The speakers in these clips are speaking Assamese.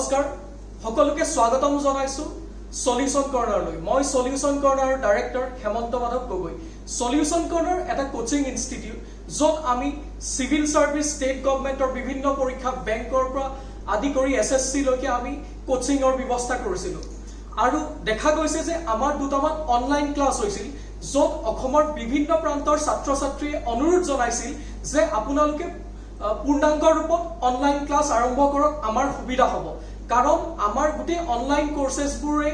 নমস্কাৰ সকলোকে স্বাগতম জনাইছো সলিউশন কৰ্ণাৰলৈ মই সলিউশন কৰ্ণাৰৰ director Hemanta Madhab Gogoi solution corner এটা কোচিং ইনষ্টিটিউট য'ত আমি সিভিল সাৰ্ভিস ষ্টেট গভৰ্ণমেণ্টৰ বিভিন্ন পৰীক্ষা বেংকৰ পৰা আদি কৰি এছএছসি লৈকে আমি কোচিংৰ ব্যৱস্থা কৰিছিলো আৰু দেখা গৈছে যে আমাৰ দুটামান অনলাইন ক্লাছ হৈছিল য'ত অসমৰ বিভিন্ন প্ৰান্তৰ ছাত্ৰ ছাত্ৰীয়ে অনুৰোধ জনাইছিল যে আপোনালোকে পূৰ্ণাংগ ৰূপত অনলাইন ক্লাছ আৰম্ভ কৰক আমাৰ সুবিধা হ'ব কাৰণ আমাৰ গুটে অনলাইন কোৰ্সেছবোৰে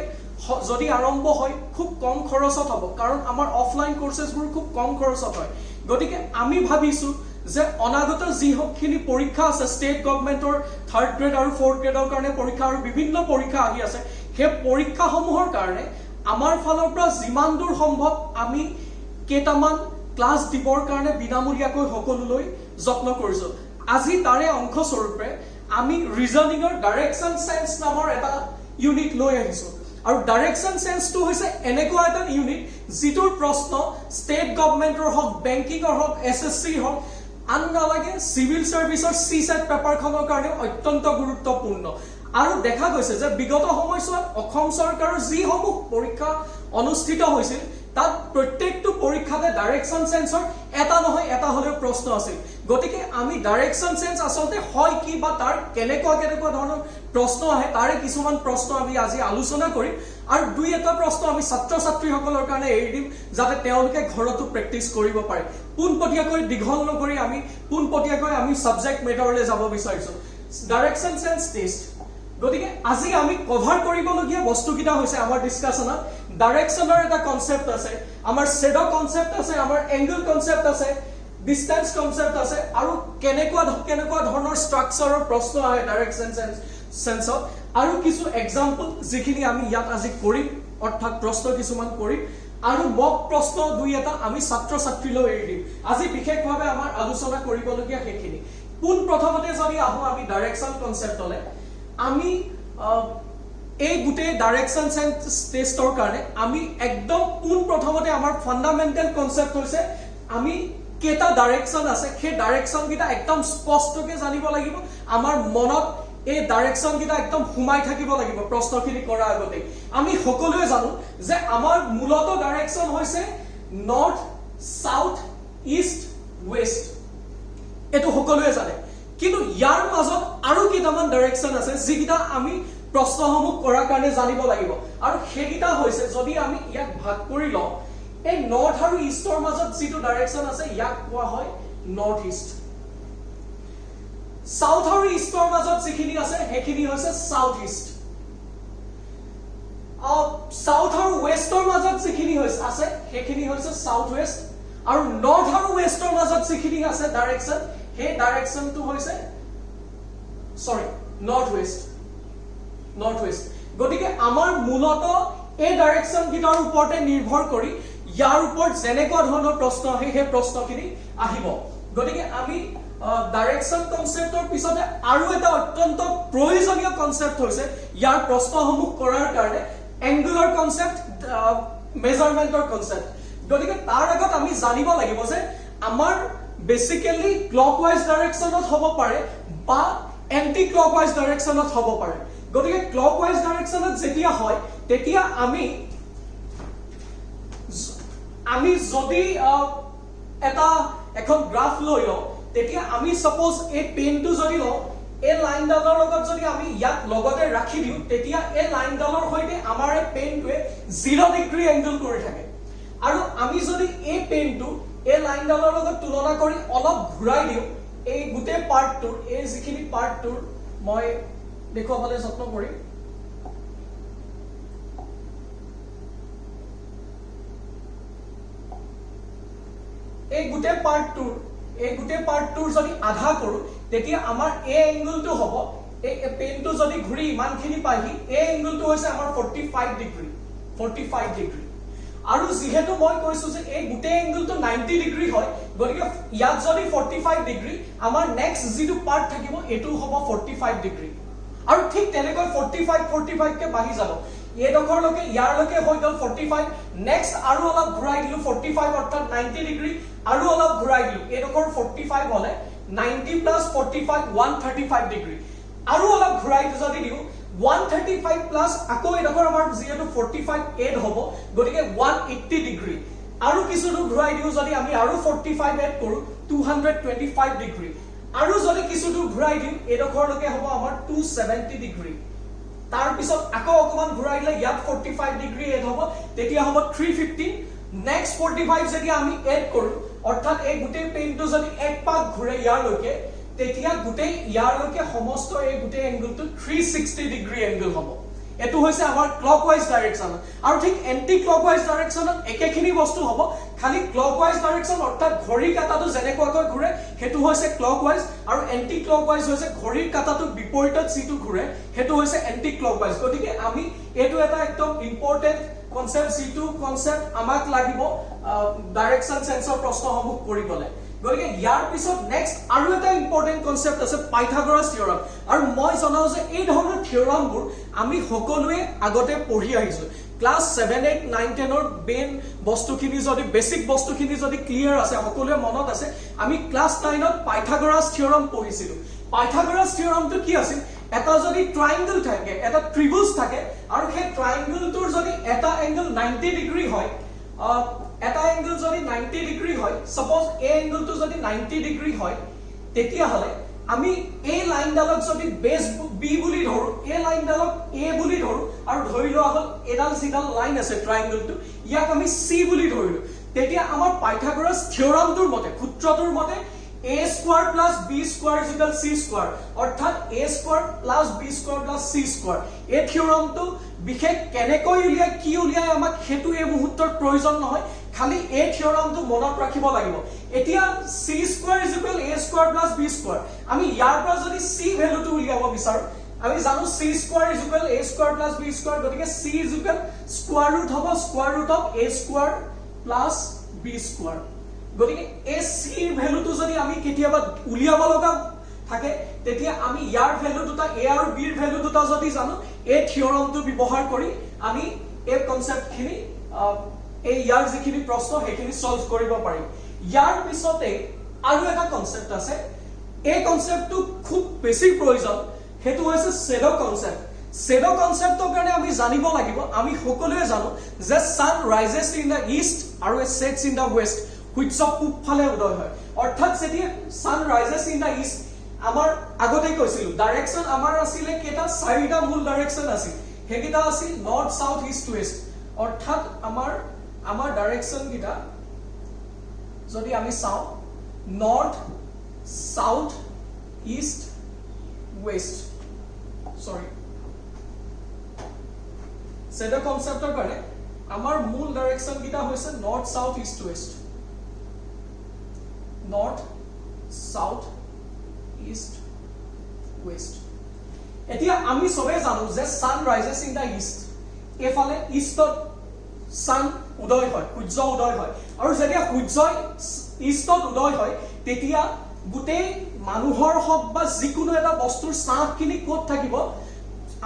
যদি আৰম্ভ হয় খুব কম খৰচত হ'ব কাৰণ আমাৰ অফলাইন কোৰ্সেছবোৰ খুব কম খৰচত হয় গতিকে আমি ভাবিছো যে অনাগত যিখিনি পৰীক্ষা আছে ষ্টেট গভৰ্ণমেণ্টৰ 3rd গ্ৰেড আৰু 4th গ্ৰেডৰ কাৰণে পৰীক্ষা আৰু বিভিন্ন পৰীক্ষা আহি আছে সেই পৰীক্ষাসমূহৰ কাৰণে আমাৰ ফালৰ পৰা যিমান দূৰ সম্ভৱ আমি কেইটামান ক্লাছ দিবৰ কাৰণে বিনামূলীয়াকৈ সকলোলৈ যত্ন কৰিছো আজি তাৰে অংশ স্বৰূপে আমি ৰিজনিংৰ ডাইৰেকশন সেন্স নামৰ এটা ইউনিট লৈ আহিছো আৰু ডাইৰেকশন সেন্সটো হৈছে এনেকুৱা এটা ইউনিট যিটোৰ প্ৰশ্ন ষ্টেট গভৰ্ণমেণ্টৰ হক বেংকিংৰ হক এছএছসি হক আন নালাগে সিভিল সাৰ্ভিসৰ সিসেট পেপাৰখনৰ কাৰণে অত্যন্ত গুৰুত্বপূৰ্ণ আৰু দেখা গৈছে যে বিগত সময়ছোৱাত অসম চৰকাৰৰ যিসমূহ পৰীক্ষা অনুষ্ঠিত হৈছিল তাত প্ৰত্যেকটো পৰীক্ষাতে ডাইৰেকশন সেন্সৰ এটা নহয় এটা হলেও প্ৰশ্ন আছিল গতিকে আমি ডাইৰেকশন সেন্স আসলতে হয় কি বা তাৰ কেনেকুৱা ধৰণৰ প্ৰশ্ন আহে তাৰে কিছুমান প্ৰশ্ন আমি আজি আলোচনা কৰিম আৰু দুই এটা প্ৰশ্ন আমি ছাত্ৰ ছাত্ৰীসকলৰ কাৰণে এৰি দিম যাতে তেওঁলোকে ঘৰতো প্ৰেক্টিছ কৰিব পাৰে পোনপটীয়াকৈ দীঘল নকৰি আমি পোনপটীয়াকৈ আমি সাবজেক্ট মেটাৰলৈ যাব বিচাৰিছো ডাইৰেকশন সেন্স টেষ্ট গতিকে আজি আমি কভাৰ কৰিবলগীয়া বস্তুকিটা হৈছে আমাৰ ডিসকাশনত ডাইৰেকশনৰ এটা কনসেপ্ট আছে আমাৰ শ্যাডো কনসেপ্ট আছে আমাৰ এংগল কনসেপ্ট আছে ডিসটেন্স কনসেপ্ট আছে আৰু কেনেকুৱা ধৰণৰ ষ্ট্ৰাকচাৰৰ প্ৰশ্ন আহে ডাইৰেকশন সেন্সত আৰু কিছু এক্সাম্পল যিখিনি আমি ইয়াত আজি কৰিম অৰ্থাৎ প্ৰশ্ন কিছুমান কৰিম আৰু মক প্ৰশ্ন দুই এটা আমি ছাত্ৰ ছাত্ৰীলৈ এৰি দিম আজি বিশেষভাৱে আমাৰ আলোচনা কৰিবলগীয়া সেইখিনি পোন প্ৰথমতে যদি আহো আমি ডাইৰেকশন কনসেপ্টলৈ আমি এই গুটে ডাইৰেকশন সেন্স টেষ্টৰ কাৰণে আমি একদম পোন প্ৰথমতে আমাৰ ফান্ডামেন্টাল কনসেপ্ট হৈছে আমি কেটা ডাইৰেকশন আছে সেই ডাইৰেকশন কিটা একদম স্পষ্টকৈ জানিব লাগিব আমাৰ মনত এই ডাইৰেকশন কিটা একদম হুমাই থাকিব লাগিব প্ৰশ্নখিনি কৰাৰ আগতে আমি সকলোৱে জানো যে আমাৰ মূলত ডাইৰেকশন হৈছে নৰ্থ সাউথ ইষ্ট ওয়েস্ট এটো সকলোৱে জানে কিন্তু ইয়াৰ মাজত আৰু কিটামান ডাইৰেকশন আছে যিকিটা আমি প্ৰশ্নসমূহ কৰাৰ কাৰণে জানিব লাগিব আৰু সেইকিটা হৈছে যদি আমি ইয়াক ভাগ কৰি লওঁ এই নৰ্থ আৰু ইষ্টৰ মাজত যিটো ডাইৰেকশন আছে ইয়াক কোৱা হয় নৰ্থ ইষ্ট সাউথ আৰু ইষ্টৰ মাজত যিখিনি আছে সেইখিনি হৈছে সাউথ ইষ্ট সাউথ আৰু ওয়েষ্টৰ মাজত যিখিনি আছে সেইখিনি হৈছে সাউথ ওয়েষ্ট আৰু নৰ্থ আৰু ওয়েষ্টৰ মাজত যিখিনি আছে ডাইৰেকশন সেই ডাইৰেকশনটো হৈছে নৰ্থ ওয়েষ্ট গতিকে আমাৰ মূলত এই ডাইৰেকশন কিটাৰ ওপৰতে নিৰ্ভৰ কৰি ইয়াৰ ওপৰত যেনেকুৱা ধৰণৰ প্ৰশ্ন আহে সেই প্ৰশ্নখিনি আহিব গতিকে আমি ডাইৰেকশন কনসেপ্টৰ পিছতে আৰু এটা অত্যন্ত প্ৰয়োজনীয় কনসেপ্ট হৈছে ইয়াৰ প্ৰশ্নসমূহ কৰাৰ কাৰণে এংগুলাৰ কনসেপ্ট মেজাৰমেন্টৰ কনসেপ্ট গতিকে তাৰ আগত আমি জানিব লাগিব যে আমাৰ বেসিক্যালি ক্লকৱাইজ ডাইৰেকশনত হ'ব পাৰে বা এন্টি ক্লকৱাইজ ডাইৰেকশনত হ'ব পাৰে গতিকে ক্লকৱাইজ ডাইৰেকশনত যেতিয়া হয় তেতিয়া আমি যদি এখন গ্ৰাফ লৈ লওঁ তেতিয়া আমি সাপোজ এই পেনটো যদি লওঁ এই লাইনডালৰ লগত যদি আমি ইয়াক লগতে ৰাখি দিওঁ তেতিয়া এই লাইনডালৰ সৈতে আমাৰ এই পেনটোৱে 0 ডিগ্ৰী এংগল কৰি থাকে আৰু আমি যদি এই পেনটো এই লাইনডালৰ লগত তুলনা কৰি অলপ ঘূৰাই দিওঁ এই গুটে পাৰ্টটোৰ এই যিখিনি পাৰ্টটোৰ মই দেখুৱাবলৈ যত্ন কৰিম এই গুটে পাৰ্টটোৰ যদি আধা কৰো তেতিয়া আমাৰ এই এংগলটো হ'ব এই পেনটো যদি ঘূৰি ইমানখিনি পাহি এই এংগলটো হৈছে আমাৰ 45 ডিগ্ৰী আৰু যেহেতু মই কৈছো যে এই গুটে এংগলটো 90 ডিগ্ৰী হয় গতিকে ইয়াত যদি 45 ডিগ্ৰী আমাৰ নেক্সট যিটো পাৰ্ট থাকিব এটো হ'ব 45 ডিগ্ৰী আৰু ঠিক তেনেকৈ 45 কে বাঢ়ি যাব এই ডখৰলৈকে ইয়াৰলৈকে হৈ গল 45 নেক্সট আৰু অলপ ঘূৰাই দিলো 45 অৰ্থাৎ 90 ডিগ্ৰী আৰু অলপ ঘূৰাই দিলো এই ডখৰ 45 হলে 90 + 45 135 ডিগ্ৰী আৰু অলপ ঘূৰাই যদি দিও 135 প্লাস আকৌ এডখৰ আমাৰ যেহেতু 45 এড হ'ব গতিকে 180 ডিগ্ৰী আৰু কিছু দূৰ ঘূৰাই দিও যদি আমি আৰু 45 এড কৰো 225 ডিগ্ৰী আৰু যদি কিছু দূৰ ঘূৰাই দিও এডখৰলৈকে হ'ব আমাৰ 270 ডিগ্ৰী তাৰ পিছত আকৌ অকমান ঘূৰাই দিলে ইয়াত 45 ডিগ্ৰী এড হ'ব তেতিয়া হ'ব 315 নেক্সট 45 যদি আমি এড কৰো অৰ্থাৎ এই গোটেই পেইনটো যদি এক পাক ঘূৰে ইয়াৰলৈকে তেতিয়া গোটেই ইয়াৰলৈকে সমস্ত এই গোটেই এংগলটো 360 ডিগ্ৰী এংগল হ'ব এটো হৈছে আমাৰ ক্লকৱাইজ ডাইৰেকচন আৰু ঠিক এন্টি ক্লকৱাইজ ডাইৰেকচনত একেখিনি বস্তু হ'ব খালি ক্লকৱাইজ ডাইৰেকচন অৰ্থাৎ ঘড়ী কাটাটো যেনেকুৱাকৈ ঘূৰে হেতু হৈছে ক্লকৱাইজ আৰু এন্টি ক্লকৱাইজ হৈছে ঘড়ীৰ কাটাটো বিপৰীতত যিটো ঘূৰে হেতু হৈছে এন্টি ক্লকৱাইজ গতিকে আমি এটো এটা একদম ইম্পৰ্টেন্ট কনসেপ্ট যিটো কনসেপ্ট আমাক লাগিব ডাইৰেকচন সেন্সৰ প্ৰশ্নসমূহ কৰিবলৈ গতিকে ইয়াৰ পিছত নেক্সট আৰু এটা ইম্পৰ্টেন্ট কনসেপ্ট আছে পাইথাগোৰাছ থিওৰাম আৰু মই জনাও যে এই ধৰণৰ থিওৰামবোৰ আমি সকলোৱে আগতে পঢ়ি আহিছো ক্লাস 7 8 9 10 ৰ মেইন বস্তুখিনি যদি বেসিক বস্তুখিনি যদি ক্লিয়াৰ আছে সকলোৱে মনত আছে আমি ক্লাস 9 ত পাইথাগোৰাছ থিওৰাম পঢ়িছিলো পাইথাগোৰাছ থিওৰামটো কি আছিল এটা যদি ট্ৰায়াঙ্গল থাকে এটা ত্ৰিভুজ থাকে আৰু সেই ট্ৰায়াঙ্গলটোৰ যদি এটা এংগল 90 ডিগ্ৰী হয় এটা এংগল যদি 90 ডিগ্ৰী হয় সপোজ এই এংগলটো যদি 90 ডিগ্ৰী হয় তেতিয়া হলে আমি এই লাইনডালক যদি বেস বি বুলি ধৰো এই লাইনডালক এ বুলি ধৰো আৰু ধৰি লোৱা হল এডাল সিডাল লাইন আছে ট্ৰায়াঙ্গলটো ইয়াক আমি সি বুলি ধৰিলো তেতিয়া আমাৰ পাইথাগোৰাছ থিওৰামটোৰ মতে সূত্ৰটোৰ মতে a square plus b square is equal c square অর্থাৎ a square plus b square plus c square এই থিওৰামটো বিশেষ কেনেকৈ উলিয়াই কি উলিয়াই আমাক হেতু এই মুহূৰ্তৰ প্ৰয়োজন নহয় খালি এই থিওৰামটো মনত ৰাখিব লাগিব এতিয়া c square is equal a square plus b square আমি ইয়াৰ পৰা যদি c ভ্যালুটো উলিয়াব বিচাৰো আমি জানো c square is equal a square plus b square গতিকে c is equal square root হ'ব square root of a square plus b square গতিকে এই c ভ্যালুটো যদি আমি কেতিয়াবা উলিয়াব লগা থাকে তেতিয়া আমি ইয়াৰ ভ্যালু দুটা a আৰু b ৰ ভ্যালু দুটা যদি জানো এই থিওৰামটো ব্যৱহাৰ কৰি আমি এই কনসেপ্টখিনি এই ইয়াৰ যিখিনি প্ৰশ্ন হেখিনি সলভ কৰিব পাৰিম ইয়াৰ পিছতে আৰু এটা কনসেপ্ট আছে এই কনসেপ্টটো খুব বেছি প্ৰয়োজন হেতু হৈছে শ্যাডো কনসেপ্ট শ্যাডো কনসেপ্টৰ কাৰণে আমি জানিব লাগিব আমি সকলোৱে জানো যে সান ৰাইজেছ ইন দা ইষ্ট আৰু সেটস ইন দা ওয়েস্ট সূৰ্য পূব ফালে উদয় হয় অৰ্থাৎ যেতিয়া সান ৰাইজেছ ইন দা ইষ্ট আমাৰ আগতে কৈছিল ডাইৰেকচন আমাৰ আছিল কেটা চাৰিটা মূল ডাইৰেকচন আছিল হেকিটা আছিল নৰ্থ সাউথ ইষ্ট ওয়েস্ট অৰ্থাৎ আমাৰ ডাইৰেকচন কিটা যদি আমি চাও নৰ্থ সাউথ ইষ্ট ওয়েস্ট সৰি সেটা কনসেপ্টৰ কাৰণে আমাৰ মূল ডাইৰেকচন কিটা হৈছে north south east West north south east West এতিয়া আমি সবে জানো যে সান ৰাইজেস ইন দা ইষ্ট এফালে ইষ্টত সান উদয় হয় সূৰ্য উদয় হয় আৰু যেতিয়া সূৰ্য ইষ্টত উদয় হয় তেতিয়া গুটেই মানুহৰ হক বা যিকোনো এটা বস্তুৰ ছাঁখিনি ক'ত থাকিব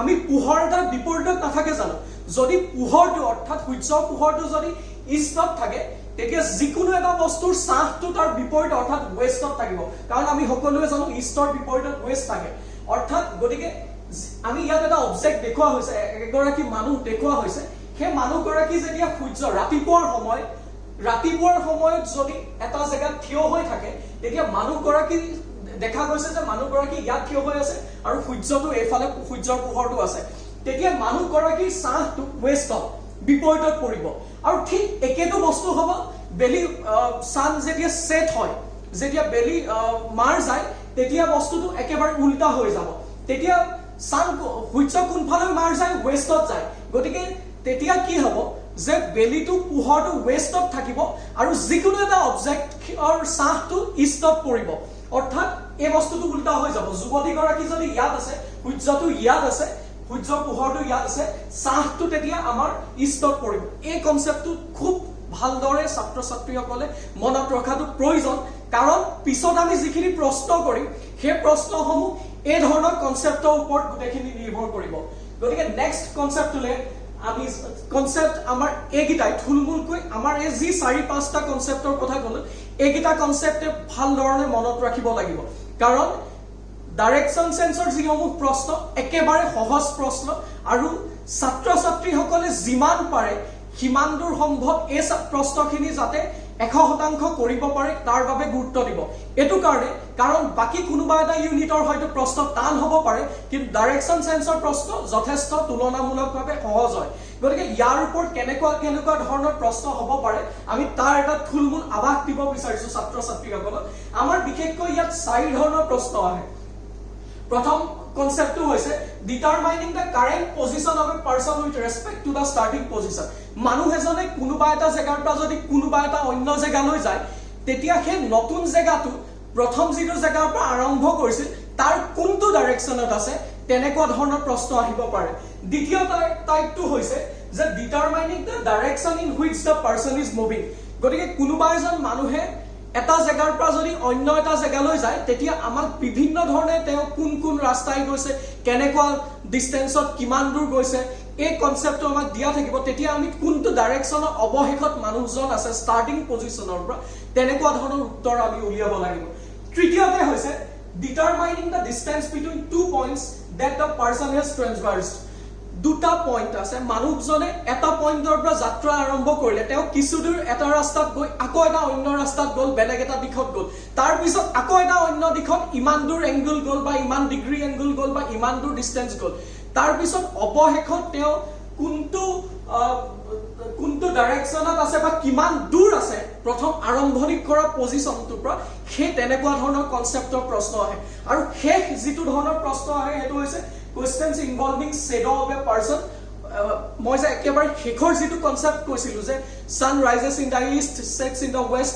আমি পোহৰ এটা বিপৰীতত নাথাকে জানো যদি পোহৰটো অৰ্থাৎ সূৰ্যৰ পোহৰটো যদি ইষ্টত থাকে তেতিয়া যিকোনো এটা বস্তুৰ ছাঁটো তাৰ বিপৰীত অৰ্থাৎ ওয়েষ্টত থাকিব কাৰণ আমি সকলোৱে জানো ইষ্টৰ বিপৰীতত ওয়েষ্ট থাকে অৰ্থাৎ গতিকে আমি ইয়াত এটা অবজেক্ট দেখুৱা হৈছে এগৰাকী মানুহ দেখুৱা হৈছে সেই মানুহগৰাকী যেতিয়া সূৰ্য ৰাতিপুৱাৰ সময়ত যদি এটা জায়গাত থিয় হৈ থাকে তেতিয়া মানুহগৰাকী দেখা গৈছে যে মানুহগৰাকী ইয়াত থিয় হৈ আছে আৰু সূৰ্যটো এইফালে সূৰ্যৰ পোহৰটো আছে তেতিয়া মানুহগৰাকীৰ ছাঁটো ওয়েষ্টত বিপৰীতত পৰিব আৰু ঠিক একেটো বস্তু হ'ব বেলি সান যেতিয়া সেট হয় যেতিয়া বেলি মাৰ যায় তেতিয়া বস্তুটো একেবাৰে উল্টা হৈ যাব তেতিয়া সান সূৰ্য কোনফালে মাৰ যায় ওয়েষ্টত যায় গতিকে তেতিয়া কি হ'ব যে বেলিটো পোহৰটো ওয়েষ্টত থাকিব আৰু যিকোনো এটা অবজেক্টৰ ছাঁটো ইষ্টত পৰিব অৰ্থাৎ এই বস্তুটো উল্টা হৈ যাব যুৱতীগৰাকী যদি ইয়াত আছে সূৰ্যটো ইয়াত আছে সূৰ্য পোহৰটো ইয়াত আছে ছাঁটো তেতিয়া আমাৰ ইষ্টত পৰিব এই কনসেপ্টটো খুব ভালদৰে ছাত্ৰ ছাত্ৰীসকলে মনত ৰখাটো প্ৰয়োজন কাৰণ পিছত আমি যিখিনি প্ৰশ্ন কৰিম সেই প্ৰশ্নসমূহ এই ধৰণৰ কনসেপ্টৰ ওপৰত গুটেখিনি নিৰ্ভৰ কৰিব গতিকে নেক্সট কনসেপ্টলে আমি কনসেপ্ট আমাৰ এইগিটাই থুলমুলকৈ আমাৰ এই যি 4-5টা কনসেপ্টৰ কথা ক'লো এইগিটা কনসেপ্টে ভাল ধৰণে মনত ৰাখিব লাগিব কাৰণ ডাইৰেকশ্যন সেন্সৰ যিসমূহ প্ৰশ্ন একেবাৰে সহজ প্ৰশ্ন আৰু ছাত্ৰ ছাত্ৰীসকলে যিমান পাৰে সিমান দূৰ সম্ভৱ এই প্ৰশ্নখিনি যাতে 100% কৰিব পাৰে তাৰ বাবে গুৰুত্ব দিব এটো কাৰণ বাকি কোনোবা এটা ইউনিটৰ হয়তো প্ৰশ্ন টান হ'ব পাৰে কিন্তু ডাইৰেকশ্যন সেন্সৰ প্ৰশ্ন যথেষ্ট তুলনামূলকভাৱে সহজ হয় গতিকে ইয়াৰ ওপৰত কেনেকুৱা ধৰণৰ প্ৰশ্ন হ'ব পাৰে আমি তাৰ এটা থুলমূল আভাস দিব বিচাৰিছো ছাত্ৰ ছাত্ৰীসকলক আমাৰ বিশেষকৈ ইয়াত 4 ধৰণৰ প্ৰশ্ন আহে প্ৰথম কনসেপ্টটো হৈছে determining the current position of a person with respect to the starting position মানুহ এজনে কোনোবা এটা জায়গাৰ পৰা যদি কোনোবা এটা অন্য জায়গালৈ যায় তেতিয়া হে নতুন জায়গাটো প্ৰথম যিটো জায়গাৰ পৰা আৰম্ভ কৰিছিল তাৰ কোনটো ডাইৰেকশ্যনত আছে তেনেকুৱা ধৰণৰ প্ৰশ্ন আহিব পাৰে দ্বিতীয় টাইপটো হৈছে যে determining the direction in which the person is moving গতিকে কোনোবা এজন মানুহে এটা জায়গাৰ পৰা যদি অন্য এটা জায়গালৈ যায় তেতিয়া আমাক বিভিন্ন ধৰণে তেওঁ কোন ৰাস্তাই গৈছে কেনেকুৱা ডিসটেন্সত কিমান দূৰ গৈছে এই কনসেপ্টটো আমাক দিয়া থাকিব তেতিয়া আমি কোনটো ডাইৰেকশ্যনৰ অৱশেষত মানুহজন আছে স্টাৰ্টিং পজিশনৰ পৰা তেনেকুৱা ধৰণৰ উত্তৰ আমি উলিয়াব লাগিব তৃতীয়তে হৈছে determining the distance between two points that the person has traversed দুটা পইণ্ট আছে মানুহজনে এটা পইণ্টৰ পৰা যাত্ৰা আৰম্ভ কৰিলে তেওঁ কিছু দূৰ এটা ৰাস্তাত গৈ আকৌ এটা অন্য ৰাস্তাত গল বেলেগ এটা দিশত গল তাৰ পিছত আকৌ এটা অন্য দিশত ইমান দূৰ এংগল গল বা ইমান ডিগ্ৰী এংগল গল বা ইমান দূৰ ডিসটেন্স গল তাৰ পিছত অৱশেষত তেওঁ কোনটো ডাইৰেকশ্যনত আছে বা কিমান দূৰ আছে প্ৰথম আৰম্ভণি কৰা পজিশনটোৰ পৰা হে তেনেকুৱা ধৰণৰ কনসেপ্টৰ প্ৰশ্ন আহে আৰু শেষ যিটো ধৰণৰ প্ৰশ্ন আহে হেতু হৈছে questions involving shadow of a person মই যে একেবাৰে শেখৰ যিটো কনসেপ্ট কৈছিলো যে sun rises in the east sets in the west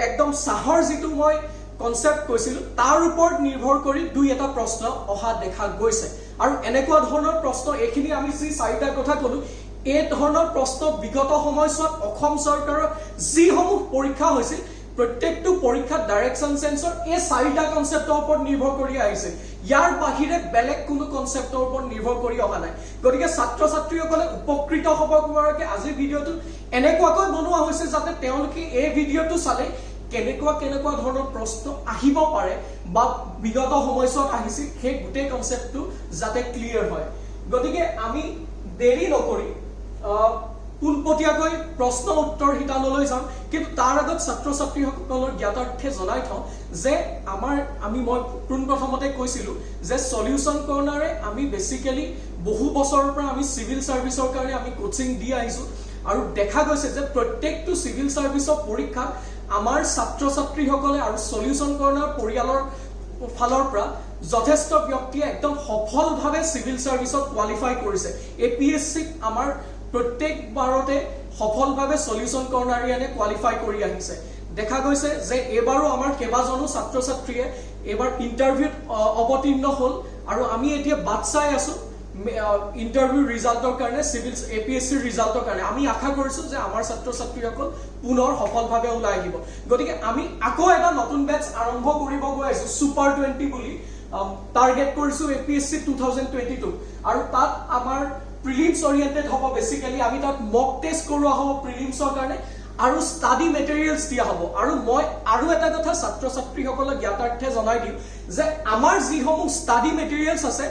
একদম সাহৰ যিটো মই কনসেপ্ট কৈছিলো তাৰ ওপৰত নিৰ্ভৰ কৰি দুই এটা প্ৰশ্ন অহা দেখা গৈছে আৰু এনেকুৱা ধৰণৰ প্ৰশ্ন এখিনি আমি যি চাৰিটা কথা কলো এই ধৰণৰ প্ৰশ্ন বিগত সময়ছোৱাত অসম চৰকাৰৰ যিসমূহ পৰীক্ষা হৈছিল প্ৰত্যেকটো পৰীক্ষাত ডাইৰেকশ্যন সেন্সৰ এই চাৰিটা কনসেপ্টৰ ওপৰত নিৰ্ভৰ কৰি আহিছে ইয়াৰ বাহিৰে বেলেগ কোনো কনসেপ্টৰ ওপৰত নিৰ্ভৰ কৰি অহা নাই গতিকে ছাত্ৰ ছাত্ৰীসকলে উপকৃত হ'ব পৰাকৈ আজি ভিডিঅটো এনেকুৱাকৈ বনোৱা হৈছে যাতে তেওঁলোকে এই ভিডিঅটো চালে কেনেকুৱা ধৰণৰ প্ৰশ্ন আহিব পাৰে বা বিগত সময়ছোৱাত আহিছিল সেই গোটেই কনসেপ্টটো যাতে ক্লিয়াৰ হয় গতিকে আমি দেৰি নকৰি পুনপটীয়াকৈ প্ৰশ্ন উত্তৰ হিতানলৈ যাম কিন্তু তাৰ আগত ছাত্ৰ ছাত্ৰীসকলৰ জ্ঞাতাৰ্থে জনাই থওঁ যে মই প্ৰথমতে কৈছিলো যে সলিউশন কৰ্নাৰে আমি বেসিক্যালি বহু বছৰৰ পৰা আমি সিভিল সাৰ্ভিসৰ কাৰণে আমি কোচিং দি আহিছো আৰু দেখা গৈছে যে প্ৰত্যেকটো সিভিল সাৰ্ভিসৰ পৰীক্ষা আমাৰ ছাত্ৰ ছাত্ৰীসকলে আৰু সলিউশন কৰ্নাৰ পৰিয়ালৰ ফালৰ পৰা যথেষ্ট ব্যক্তিয়ে একদম সফলভাৱে সিভিল সাৰ্ভিসত কোৱালিফাই কৰিছে এপিএসসি আমাৰ প্ৰত্যেক বাৰতে সফলভাৱে সলিউশন কৰ্নাৰিয়ানে কোৱালিফাই কৰি আহিছে দেখা গৈছে যে এবাৰো আমাৰ কেবাজনো ছাত্ৰ ছাত্ৰীয়ে এবাৰ ইন্টাৰভিউত অৱতীৰ্ণ হ'ল আৰু আমি এতিয়া বাট চাই আছো ইন্টাৰভিউ ৰিজাল্টৰ কাৰণে সিভিল এপিএসসি ৰিজাল্টৰ কাৰণে আমি আশা কৰিছো যে আমাৰ ছাত্ৰ ছাত্ৰীসকল পুনৰ সফলভাৱে ওলাই আহিব গতিকে আমি আকৌ এটা নতুন বেচ আৰম্ভ কৰিব গৈ আছো সুপাৰ 20 বুলি টাৰ্গেট কৰিছো এপিএসসি 2022 আৰু তাত আমাৰ প্ৰিলিমছ ওৰিয়েন্টেড হ'ব বেসিক্যালি আমি তাত মক টেষ্ট কৰোৱা হ'ব প্ৰিলিমছৰ কাৰণে আৰু স্টাডি মেটেৰিয়েলছ দিয়া হ'ব আৰু মই আৰু এটা কথা ছাত্ৰ ছাত্ৰীসকলক জ্ঞাতাৰ্থে জনাই দিম যে আমাৰ যিসমূহ স্টাডি মেটেৰিয়েলছ আছে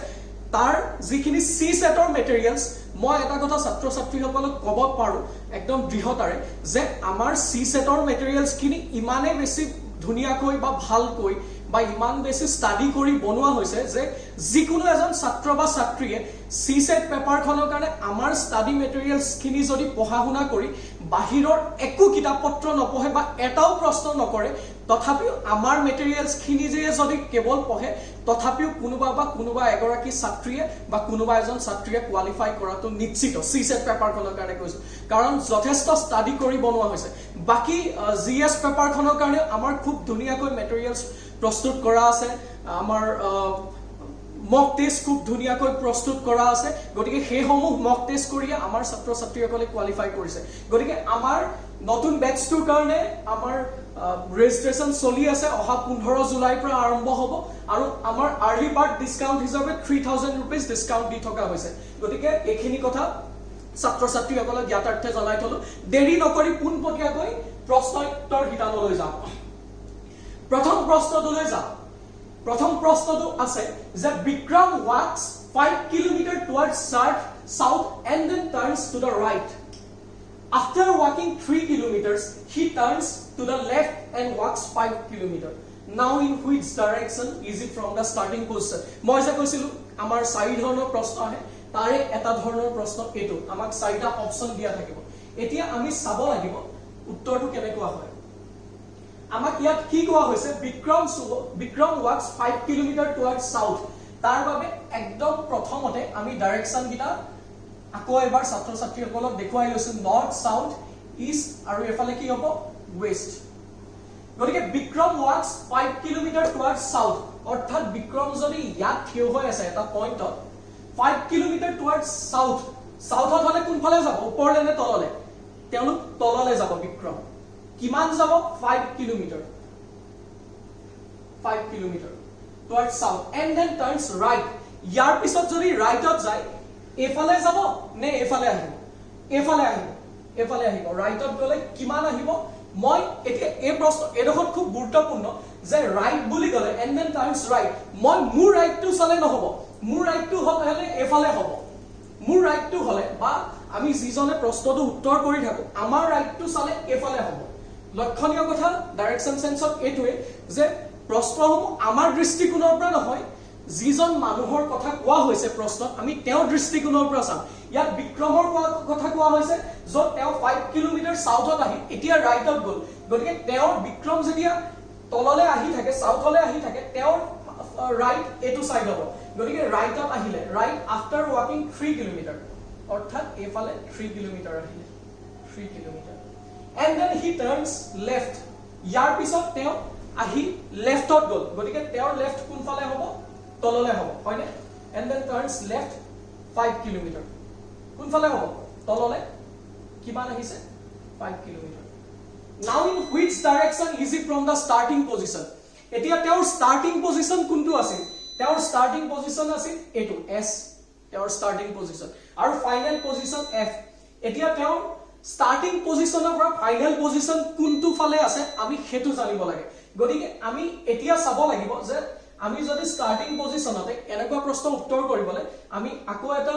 তাৰ যিখিনি সি সেটৰ মেটেৰিয়েলছ মই এটা কথা ছাত্ৰ ছাত্ৰীসকলক ক'ব পাৰো একদম দৃঢ়তাৰে যে আমাৰ সি সেটৰ মেটেৰিয়েলছ খিনি ইমানে বেছি ধুনিয়াকৈ বা ভালকৈ বা ইমান বেছি স্টাডি কৰি বনোৱা হৈছে যে যিকোনো এজন ছাত্ৰ বা ছাত্ৰীয়ে সি সেট পেপাৰখনৰ কাৰণে আমাৰ স্টাডি মেটেৰিয়েলছ খিনি যদি পঢ়া শুনা কৰি বাহিৰৰ একো কিতাপ পত্ৰ নপঢ়ে বা এটাও প্ৰশ্ন নকৰে তথাপিও আমাৰ মেটেৰিয়েলছ খিনি যে যদি কেৱল পঢ়ে তথাপিও কোনোবা এগৰাকী ছাত্ৰীয়ে বা কোনোবা এজন ছাত্ৰীয়ে কোৱালিফাই কৰাটো নিশ্চিত সি সেট পেপাৰখনৰ কাৰণে কৈছো কাৰণ যথেষ্ট স্টাডি কৰি বনোৱা হৈছে বাকি জিএস পেপাৰখনৰ কাৰণে আমাৰ খুব ধুনিয়াকৈ মেটেৰিয়েলছ প্ৰস্তুত কৰা আছে আমাৰ মক টেষ্ট খুব ধুনিয়াকৈ প্ৰস্তুত কৰা আছে গতিকে সেইসমূহ মক টেষ্ট কৰি আমাৰ ছাত্ৰ ছাত্ৰীসকলে কোৱালিফাই কৰিছে গতিকে আমাৰ নতুন বেচটোৰ কাৰণে আমাৰ ৰেজিষ্ট্ৰেচন চলি আছে অহা 15 জুলাইৰ পৰা আৰম্ভ হ'ব আৰু আমাৰ আৰ্লি বাৰ্ড ডিসকাউন্ট হিচাপে 3000 रुपीस ডিসকাউন্ট দি থকা হৈছে গতিকে এইখিনি কথা ছাত্ৰ ছাত্ৰীসকলক জ্ঞাতাৰ্থে জনাই থলো দেৰি নকৰি পুনপটীয়াকৈ প্ৰশ্ন উত্তৰ হিতানলৈ যাম প্ৰথম প্ৰশ্নটোলৈ যাম প্ৰথম প্ৰশ্নটো আছে যে Vikram walks 5 kilometer towards south and then turns to the right. After walking 3 kilometers, he turns to the left and walks 5 kilometers. Now in which direction is it from the starting position? মই যে কৈছিলো আমাৰ চাৰি ধৰণৰ প্ৰশ্ন আহে তাৰে এটা ধৰণৰ প্ৰশ্ন এটো আমাক চাৰিটা অপচন দিয়া থাকিব এতিয়া আমি চাব লাগিব উত্তৰটো কেনেকুৱা হয় আমাক ইয়াত কি কোৱা হৈছে Vikram walks 5 kilometer towards south তাৰ বাবে একদম প্ৰথমতে আমি ডাইৰেকশন গিটা আকৌ এবাৰ ছাত্ৰ ছাত্ৰীসকলক দেখুৱাই লৈছো নৰ্থ সাউথ ইষ্ট আৰু এফালে কি হ'ব ওয়েস্ট গতিকে Vikram walks 5 kilometer towards south অৰ্থাৎ বিক্ৰম যদি ইয়াত থিয় হৈ আছে এটা পইণ্টত 5 kilometer towards south সাউথত হলে কোনফালে যাব ওপৰলে নে তললে তেওঁলোক তললে যাব বিক্ৰম কিমান যাব 5 kilometer towards south and then turns right ইয়াৰ পিছত যদি ৰাইটত যায় এফালে যাব নে এফালে আহিব ৰাইটত গলে কিমান আহিব মই এতিয়া এই প্ৰশ্ন এডখত খুব গুৰুত্বপূৰ্ণ যে ৰাইট বুলি গলে and then turns right মই মোৰ ৰাইটটো চালে নহব মোৰ ৰাইটটো হলে এফালে হ'ব মোৰ ৰাইটটো হলে বা আমি যিজনে প্ৰশ্নটো উত্তৰ কৰি থাকো আমাৰ ৰাইটটো চালে এফালে হ'ব লক্ষণীয় কথা ডাইৰেকশন সেন্সত এটোৱে যে প্ৰশ্নসমূহ আমাৰ দৃষ্টিকোণৰ পৰা নহয় যিজন মানুহৰ কথা কোৱা হৈছে প্ৰশ্নত আমি তেওঁৰ দৃষ্টিকোণৰ পৰা চাম ইয়াত বিক্ৰমৰ কথা কোৱা হৈছে যত তেওঁ 5 কিলোমিটাৰ সাউথত আহি এতিয়া ৰাইটত গল গতিকে তেওঁৰ বিক্ৰম যেতিয়া তললে আহি থাকে সাউথলে আহি থাকে তেওঁৰ ৰাইট এটো সাইড হ'ব গতিকে ৰাইটত আহিলে ৰাইট আফটাৰ ওয়াকিং 3 কিলোমিটাৰ অৰ্থাৎ এফালে 3 কিলোমিটাৰ আহিলে 3 kilometre and then he turns left ইয়াৰ পিছত তেওঁ আহি লেফটত গল গতিকে তেওঁৰ লেফট কোনফালে হ'ব তললে হ'ব হয়নে and then turns left 5 kilometre কোনফালে হ'ব তললে কিমান আহিছে 5 kilometre now in which direction is it from the starting position এতিয়া তেওঁৰ starting position কোনটো আছিল তেওঁৰ starting position আছিল এটো s তেওঁৰ starting position আৰু final position f এতিয়া তেওঁৰ starting position of final position কোনটো ফালে আছে আমি হেতু জানিব লাগে গতিকে আমি এতিয়া চাব লাগিব যে আমি যদি starting positionতে এনেকুৱা প্ৰশ্ন উত্তৰ কৰিবলে আমি আকৌ এটা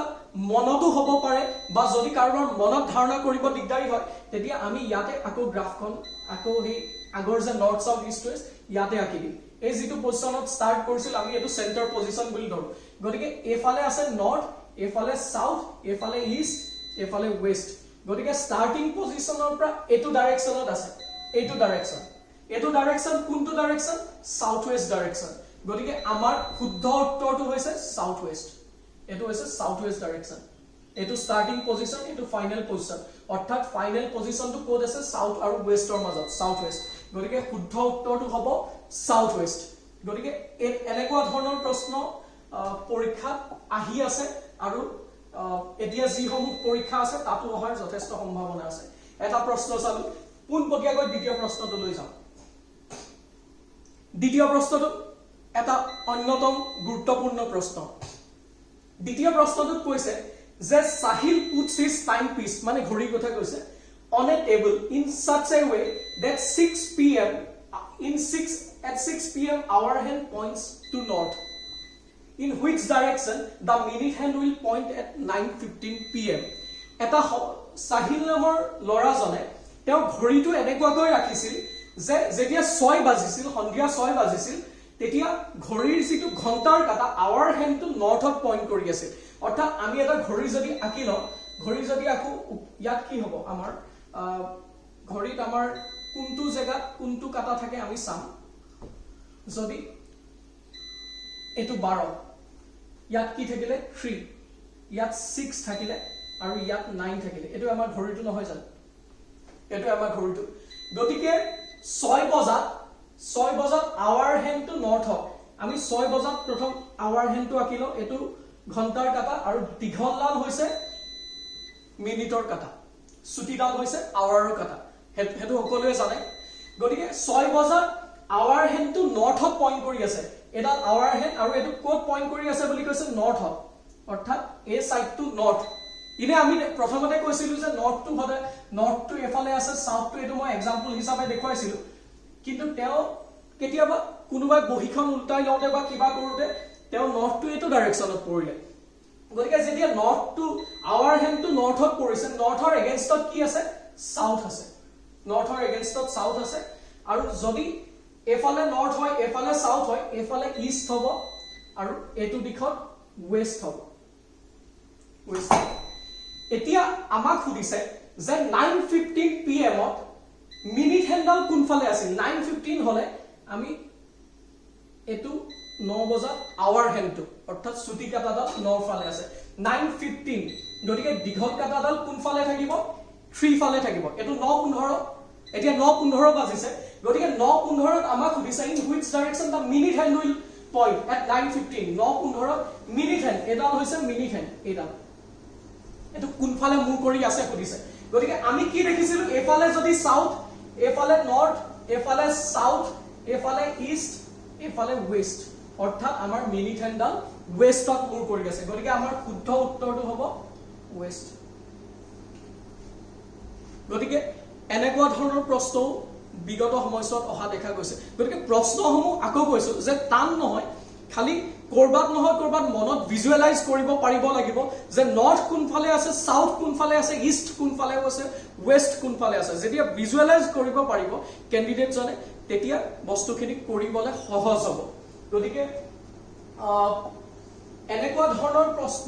মনটো হ'ব পাৰে বা যদি কাৰোবাৰ মনত ধাৰণা কৰিব দিগদাৰি হয় তেতিয়া আমি ইয়াতে আকৌ গ্ৰাফখন আকৌ হে আগৰ যে নৰ্থ সাউথ ইষ্ট ওয়েস্ট ইয়াতে আঁকি দিম এই যেটো পজিশনত স্টাৰ্ট কৰিছিল আমি এটো সেন্টাৰ পজিশন বুলি ধৰো গতিকে এফালে আছে নৰ্থ এফালে সাউথ এফালে ইষ্ট এফালে ওয়েস্ট গতিকে স্টাৰ্টিং পজিশনৰ পৰা এটো ডাইৰেকশনত আছে এটো ডাইৰেকশন কোনটো ডাইৰেকশন সাউথ ওয়েস্ট ডাইৰেকশন গতিকে আমাৰ শুদ্ধ উত্তৰটো হৈছে সাউথ ওয়েস্ট এটো হৈছে সাউথ ওয়েস্ট ডাইৰেকশন এটো স্টাৰ্টিং পজিশন এটো ফাইনেল পজিশন অৰ্থাৎ ফাইনেল পজিশনটো কোড আছে সাউথ আৰু ওয়েস্টৰ মাজত সাউথ ওয়েস্ট গতিকে শুদ্ধ উত্তৰটো হ'ব সাউথ ওয়েস্ট গতিকে এনেকুৱা ধৰণৰ প্ৰশ্ন পৰীক্ষা আহি আছে আৰু এতিয়া যিসমূহ পৰীক্ষা আছে তাতো অহাৰ যথেষ্ট সম্ভাৱনা আছে এটা প্ৰশ্ন চালো পোনপটীয়াকৈ দ্বিতীয় প্ৰশ্নটো লৈ যাম দ্বিতীয় প্ৰশ্নটো এটা অন্যতম গুৰুত্বপূৰ্ণ প্ৰশ্ন দ্বিতীয় প্ৰশ্নটোত কৈছে যে সাহিল puts his timepiece মানে ঘড়ীৰ কথা কৈছে on a table in such a way that 6 p.m. at 6 p.m. our hand points to north in which direction the minute hand will point at 9:15 p.m. এটা সাহিল নামৰ লৰাজনে তেওঁ ঘড়ীটো এনেকুৱাকৈ ৰাখিছিল যে যেতিয়া 6 বাজিছিল সন্ধিয়া 6 বাজিছিল তেতিয়া ঘড়ীৰ যেটো ঘণ্টাৰ কাটা আৱাৰ হেণ্ডটো নৰ্থত পইণ্ট কৰি আছিল অৰ্থাৎ আমি এটা ঘড়ী যদি আঁকি লওঁ ঘড়ী যদি আকো ইয়াত কি হ'ব আমাৰ ঘড়ীত আমাৰ কোনটো জায়গাত কোনটো কাটা থাকে আমি চাম যদি এটো 12 ইয়াত কি থাকিলে 3 ইয়াত 6 থাকিলে আৰু ইয়াত 9 থাকিলে এটো আমাৰ ঘড়ীটো নহয় জানো এটো আমাৰ ঘড়ীটো গতিকে 6 বজাত আৱাৰ হেণ্ডটো নৰ্থ আমি 6 বজাত প্ৰথম আৱাৰ হেণ্ডটো আঁকিলো এটো ঘণ্টাৰ কাটা আৰু দীঘলডাল হৈছে মিনিটৰ কাটা ছুটিডাল হৈছে আৱাৰৰ কাটা হেতু সকলোৱে জানে গতিকে 6 বজাত আৱাৰ হেণ্ডটো নৰ্থত পইণ্ট কৰি আছে এটা আৱাৰ হেণ্ড আৰু এটো কোড পইণ্ট কৰি আছে বুলি কৈছে নৰ্থত অৰ্থাৎ এই সাইডটো নৰ্থ ইনে আমি প্ৰথমতে কৈছিলো যে নৰ্থটো এফালে আছে সাউথটো এটো মই এক্সাম্পল হিচাপে দেখুৱাইছিলো কিন্তু তেও কেতিয়াবা কোনোবা বহিখন উল্টাই লওঁতে বা কিবা কৰোঁতে তেওঁ নৰ্থটো এইটো ডাইৰেকশ্যনত পৰিলে গতিকে যেতিয়া নৰ্থটো আৱাৰ হেণ্ডটো নৰ্থত পৰিছে নৰ্থৰ এগেইনষ্টত কি আছে সাউথ আছে নৰ্থৰ এগেইনষ্টত সাউথ আছে আৰু যদি এফালে নৰ্থ হয় এফালে সাউথ হয় এফালে ইষ্ট হ'ব আৰু এটো দিশত ওয়েস্ট হ'ব ওয়েস্ট এতিয়া আমাক সুধিছে যে 9:15 PM ত মিনিট হেণ্ডাল কোনফালে আছিল 9:15 হলে আমি এটো 9 বজাত আৱাৰ হেণ্ডটো অৰ্থাৎ চুটি কাটাডাল 9 ফালে আছে 9:15 গতিকে দীঘল কাটাডাল কোনফালে থাকিব 3 ফালে থাকিব এটো 9:15 এতিয়া 9:15 বাজিছে গতিকে 9:15 ত আমাক সুধিছে in which direction the minute hand will point at 9:15 9:15 minute hand এডাল হৈছে মিনিট হেণ্ড এডাল এটো কোনফালে মুভ কৰি আছে সুধিছে গতিকে আমি কি দেখিছিলো এফালে যদি সাউথ এফালে নৰ্থ এফালে সাউথ এফালে ইষ্ট এফালে ওয়েস্ট অৰ্থাৎ আমাৰ মিনিট হেণ্ডাল ওয়েষ্টত মুভ কৰি আছে গতিকে আমাৰ শুদ্ধ উত্তৰটো হ'ব ওয়েস্ট গতিকে এনেকুৱা ধৰণৰ প্ৰশ্ন বিগত সময়ছোৱাত অহা দেখা গৈছে গতিকে প্ৰশ্নসমূহ আকৌ কৈছো যে টান নহয় খালি কৰবাত নহয় কৰবাত মনত ভিজুৱেলাইজ কৰিব পাৰিব লাগিব যে নৰ্থ কোনফালে আছে সাউথ কোনফালে আছে ইষ্ট কোনফালে আছে ওয়েস্ট কোনফালে আছে যেতিয়া ভিজুৱেলাইজ কৰিব পাৰিব ক্যান্ডিডেট জনে তেতিয়া বস্তুখিনি কৰিবলৈ সহজ হ'ব গতিকে এনেকুৱা ধৰণৰ প্ৰশ্ন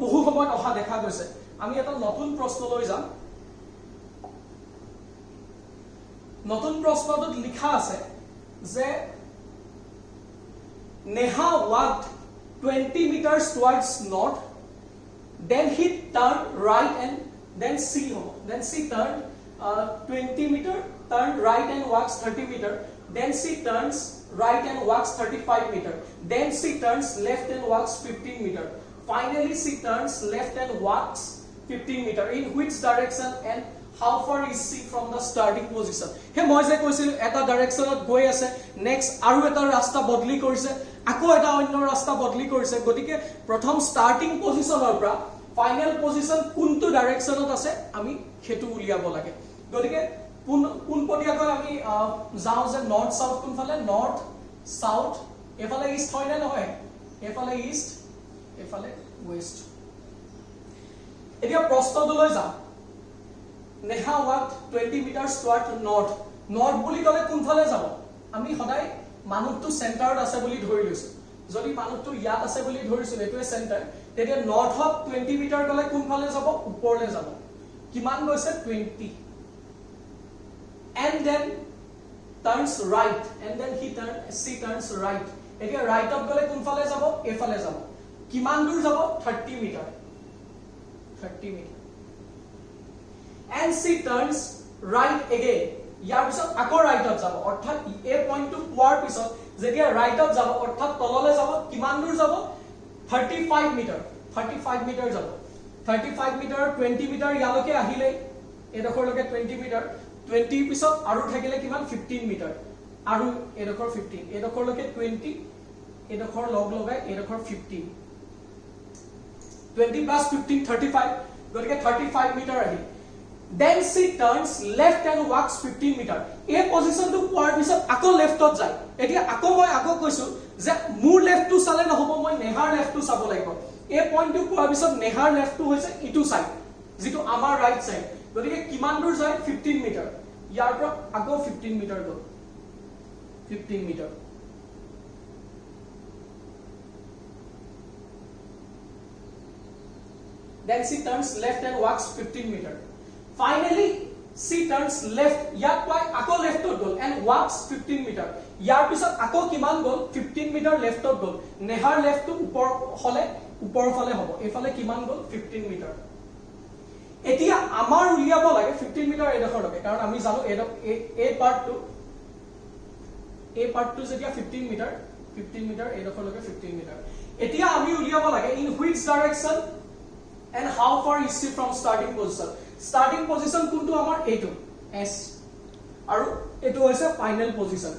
বহু সময়ত অহা দেখা গৈছে আমি এটা নতুন প্ৰশ্ন লৈ যাম নতুন প্ৰশ্নটোত লিখা আছে যে Neha walked 20 meters towards north. Then he turned right and then she turned 20 meter, turned right and walks 30 meter. Then she turns right and walks 35 meter. Then she turns left and walks 15 meter. Finally, she turns left and walks 15 meter. In which direction and how far is she from the starting position? He moi je koisil eta directionot goi ase next aru eta rasta bodli korise আকৌ এটা অন্য ৰাস্তা বদলি কৰিছে গতিকে প্ৰথম স্টাৰ্টিং পজিশনৰ পৰা ফাইনাল পজিশন কোনটো ডাইৰেকশনত আছে আমি হেতু উলিয়াব লাগে গতিকে পোনপটীয়াকৈ আমি যাও যে নৰ্থ সাউথ কোনফালে নৰ্থ সাউথ এফালে ইষ্ট হয় না নহয় এফালে ইষ্ট এফালে ওয়েস্ট এতিয়া প্ৰশ্নটোলৈ যাও Neha walked 20 metres toward north north বুলি ক'লে কোনফালে যাব আমি সদায় মানুহটো সেন্টাৰত আছে বুলি ধৰি লৈছো যদি মানুহটো ইয়াত আছে বুলি ধৰিছো এটোৱে সেন্টাৰ তেতিয়া নৰ্থত 20 মিটাৰ গলে কোনফালে যাব ওপৰলে যাব কিমান গৈছে 20 and then turns right and then she turns right এতিয়া ৰাইটত গলে কোনফালে যাব এফালে যাব কিমান দূৰ যাব 30 metre and she turns right again ইয়াৰ পিছত আকৌ ৰাইটত যাব অৰ্থাৎ এই পইণ্টটো পোৱাৰ পিছত যেতিয়া ৰাইটত যাব অৰ্থাৎ তললৈ যাব কিমান দূৰ যাব 35 মিটাৰ যাব 35 মিটাৰ 20 মিটাৰ ইয়ালৈকে আহিলে এডখৰলৈকে 20 মিটাৰ 20 পিছত আৰু থাকিলে কিমান 15 মিটাৰ আৰু এডখৰ 15 এডখৰলৈকে 20 এডখৰ লগ লগাই এডখৰ 15 20 plus 15 35 গতিকে 35 মিটাৰ আহিল Then she turns left and walks 15 meter. এই পজিশনটো পোৱাৰ পিছত আকৌ লেফটত যায় এতিয়া আকৌ মই আকৌ কৈছো যে মোৰ লেফটটো চালে নহব মই নেহাৰ লেফটটো চাব লাগিব এই পইণ্টটো পোৱাৰ পিছত নেহাৰ লেফটটো হৈছে ইটো সাইড যেটো আমাৰ ৰাইট সাইড গতিকে কিমান দূৰ যায় 15 মিটাৰ ইয়াৰ পৰা আকৌ 15 মিটাৰ গল 15 metre Then she turns left and walks 15 meter. Finally, she turns left. ইয়াত পাই আকৌ লেফটত গল and walks 15 meter. ইয়াৰ পিছত আকৌ কিমান গল 15 মিটাৰ লেফটত গল নেহাৰ লেফটটো ওপৰ হলে ওপৰ ফালে হ'ব এফালে কিমান গল 15 মিটাৰ এতিয়া আমাৰ উলিয়াব লাগে 15 মিটাৰ এডখৰ লগে কাৰণ আমি জানো এই পাৰ্টটো যেতিয়া 15 মিটাৰ এডখৰ লগে 15 মিটাৰ এতিয়া আমি উলিয়াব লাগে in which direction and how far is she from starting position কোনটো আমাৰ এইটো s আৰু এটো হৈছে ফাইনাল পজিশন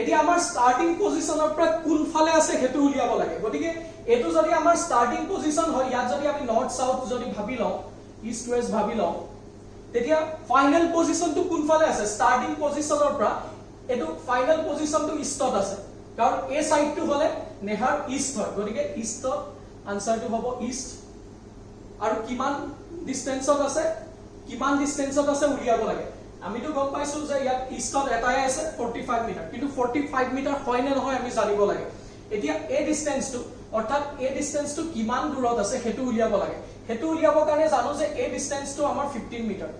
এতিয়া আমাৰ স্টাৰ্টিং পজিশনৰ পৰা কোনফালে আছে হেতু উলিয়াব লাগে গতিকে এটো যদি আমাৰ স্টাৰ্টিং পজিশন হয় ইয়াত যদি আমি নৰ্থ সাউথ যদি ভাবি লও ইষ্ট ওয়েস্ট ভাবি লও তেতিয়া ফাইনাল পজিশনটো কোনফালে আছে স্টার্টিং পজিশনৰ পৰা এটো ফাইনাল পজিশনটো ইষ্টত আছে কাৰণ এই সাইডটো হলে নেহাৰ ইষ্ট হয় গতিকে ইষ্টত আনসাৰটো হ'ব ইষ্ট আৰু কিমান ডিসটেন্সত আছে উলিয়াব লাগে আমিতো গম পাইছো যে ইয়াত ইষ্টত এটাই আছে 45 মিটাৰ কিন্তু 45 মিটাৰ হয় নে নহয় আমি জানিব লাগে এতিয়া এই ডিসটেন্সটো অৰ্থাৎ এই ডিসটেন্সটো কিমান দূৰত আছে হেতু উলিয়াব লাগে হেতু উলিয়াবৰ কাৰণে জানো যে এই ডিসটেন্সটো আমাৰ 15 মিটাৰ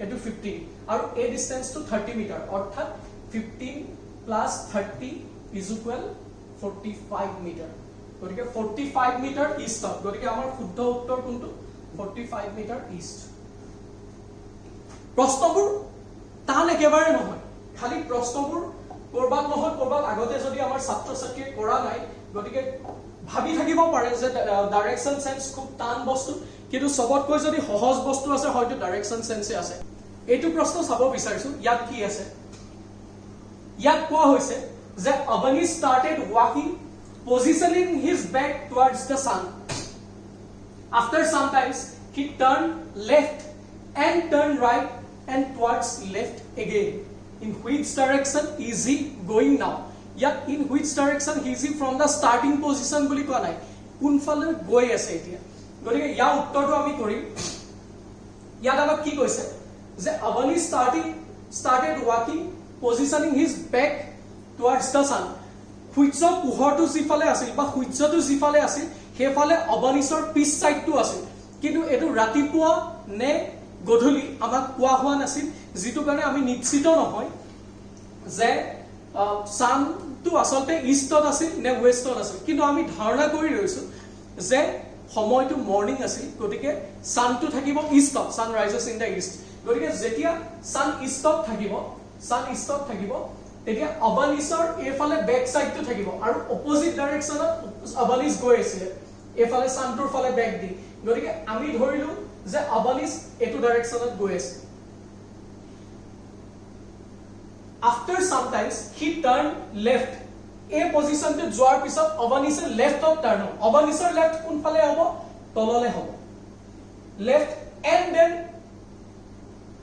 এটো 15 আৰু এই ডিসটেন্সটো 30 মিটাৰ অৰ্থাৎ 15 প্লাস 30 ইজ ইকুৱেল 45 মিটাৰ গতিকে 45 মিটাৰ ইষ্টত গতিকে আমাৰ শুদ্ধ উত্তৰ কোনটো 45 মিটাৰ ইষ্ট প্ৰশ্নবোৰ টান একেবাৰে নহয় খালি প্ৰশ্নবোৰ কৰবাত নহয় কৰবাত আগতে যদি আমাৰ ছাত্ৰ ছাত্ৰীয়ে কৰা নাই গতিকে ভাবি থাকিব পাৰে যে ডাইৰেকশন সেন্স খুব টান বস্তু কিন্তু সবতকৈ যদি সহজ বস্তু আছে হয়তো ডাইৰেকশন সেন্সে আছে এইটো প্ৰশ্ন চাব বিচাৰিছো ইয়াত কি আছে ইয়াত কোৱা হৈছে যে Avani started walking positioning his back towards the sun after some times he turned left and turned right and towards left again in which direction is he going now yet in which direction is he from the starting position বুলি কোৱা নাই কোনফালে গৈ আছে এতিয়া গতিকে ইয়াৰ উত্তৰটো আমি কৰিম ইয়াত আমাক কি কৈছে যে Avani started walking positioning his back towards the sun সূৰ্যৰ পোহৰটো যিফালে আছিল বা সূৰ্যটো যিফালে আছিল হেফালে অবনিছৰ পিছ সাইডটো আছিল কিন্তু এটো ৰাতিপুৱা নে গধূলি আমাক কোৱা হোৱা নাছিল যেটো কাৰণে আমি নিশ্চিত নহয় যে সানটো আসলতে ইষ্টত আছিল নে ওয়েষ্টত আছিল কিন্তু আমি ধাৰণা কৰি ৰৈছো যে সময়টো মৰ্নিং আছিল গতিকে সানটো থাকিব ইষ্টত সান ৰাইজেস ইন দা ইষ্ট গতিকে যেতিয়া সান ইষ্টত থাকিব তেতিয়া অবনিছৰ এফালে বেক সাইডটো থাকিব আৰু অপোজিট ডাইৰেকশনত অবনিছ গৈ আছিল এফালে সানটোৰ ফালে বেক দি গতিকে আমি ধৰিলো যে অবনিছ এটো ডাইৰেকশনত গৈ আছে after some times he turned left a position to যোৱাৰ পিছত অবনিছৰ লেফটত টাৰ্ন হ'ব অবনিছৰ লেফট কোন ফালে হ'ব তললে হ'ব লেফট